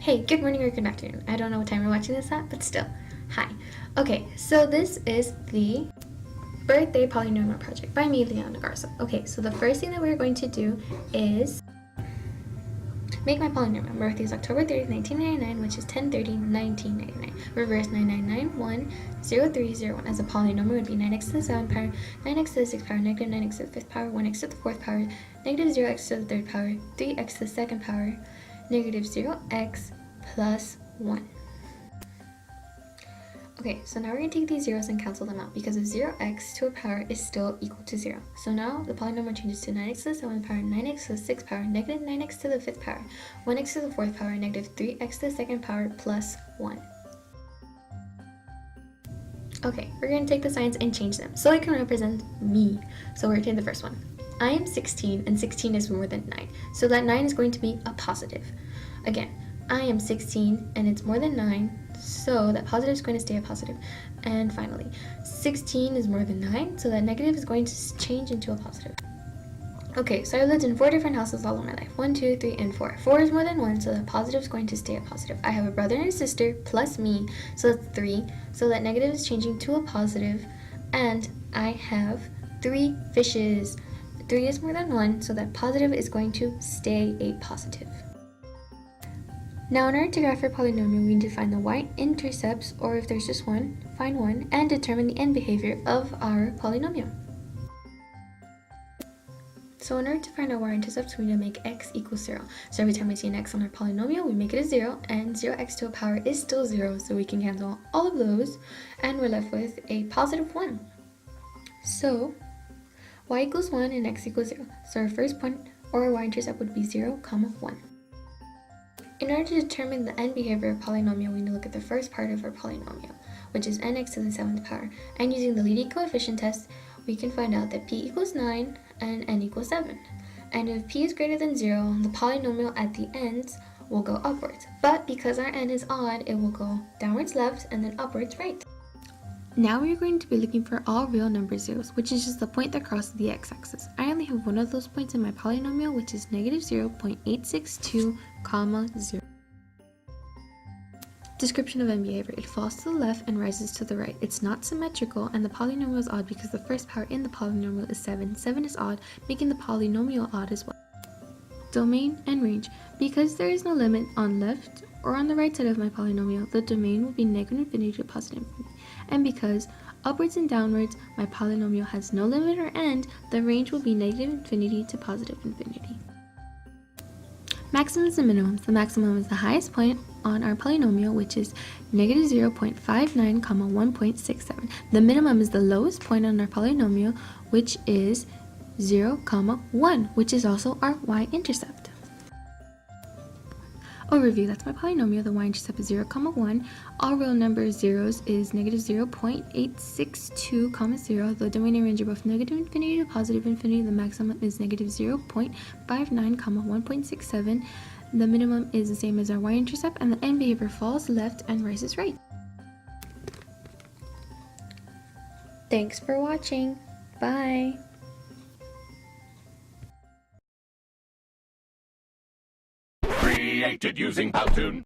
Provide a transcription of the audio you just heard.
Hey, good morning or good afternoon. I don't know what time you're watching this at, but still, hi. Okay, so this is the birthday polynomial project by me, Lilianna Garza. Okay, so the first thing that we're going to do is make my polynomial. My birthday is October 30th, 1999, which is 10/30/1999. Reverse 99910301. As a polynomial would be 9x to the 7th power, 9x to the 6th power, negative 9x to the 5th power, 1x to the 4th power, negative 0x to the 3rd power, 3x to the 2nd power, negative 0x plus 1. Okay, so now we're going to take these zeros and cancel them out because a 0x to a power is still equal to 0. So now the polynomial changes to 9x to the 7th power, 9x to the 6th power, negative 9x to the 5th power, 1x to the 4th power, negative 3x to the 2nd power, plus 1. Okay, we're going to take the signs and change them so it can represent me. So we're taking the first one. I am 16 and 16 is more than 9. So that 9 is going to be a positive. Again, I am 16 and it's more than 9, so that positive is going to stay a positive. And finally, 16 is more than 9, so that negative is going to change into a positive. Okay, so I lived in 4 different houses all of my life. 1, 2, 3, and 4. 4 is more than 1, so that positive is going to stay a positive. I have a brother and a sister plus me, so that's 3, so that negative is changing to a positive. And I have 3 fishes. 3 is more than 1, so that positive is going to stay a positive. Now in order to graph our polynomial, we need to find the y-intercepts, or if there's just one, find one, and determine the end behavior of our polynomial. So in order to find our y-intercepts, we need to make x equals 0. So every time we see an x on our polynomial, we make it a 0, and 0x to a power is still 0, so we can cancel all of those, and we're left with a positive 1. So y equals 1 and x equals 0. So our first point, or our y-intercept, would be 0, 1. In order to determine the end behavior of polynomial, we need to look at the first part of our polynomial, which is nx to the 7th power. And using the leading coefficient test, we can find out that p equals 9 and n equals 7. And if p is greater than 0, the polynomial at the ends will go upwards. But because our n is odd, it will go downwards left and then upwards right. Now we are going to be looking for all real number zeros, which is just the point that crosses the x-axis. I only have one of those points in my polynomial, which is negative 0.862, 0. Description of end behavior. It falls to the left and rises to the right. It's not symmetrical, and the polynomial is odd because the first power in the polynomial is 7. 7 is odd, making the polynomial odd as well. Domain and range. Because there is no limit on left or on the right side of my polynomial, the domain will be negative infinity to positive infinity. And because upwards and downwards my polynomial has no limit or end, the range will be negative infinity to positive infinity. Maximums and minimums. The maximum is the highest point on our polynomial, which is negative 0.59, 1.67. The minimum is the lowest point on our polynomial, which is 0, 1, which is also our y-intercept. Overview, that's my polynomial. The y-intercept is 0, 1. All real number zeros is negative 0.862, 0. The domain and range are both negative infinity to positive infinity. The maximum is negative 0.59, 1.67. The minimum is the same as our y-intercept, and the end behavior falls left and rises right. Thanks for watching. Bye. Created using Powtoon.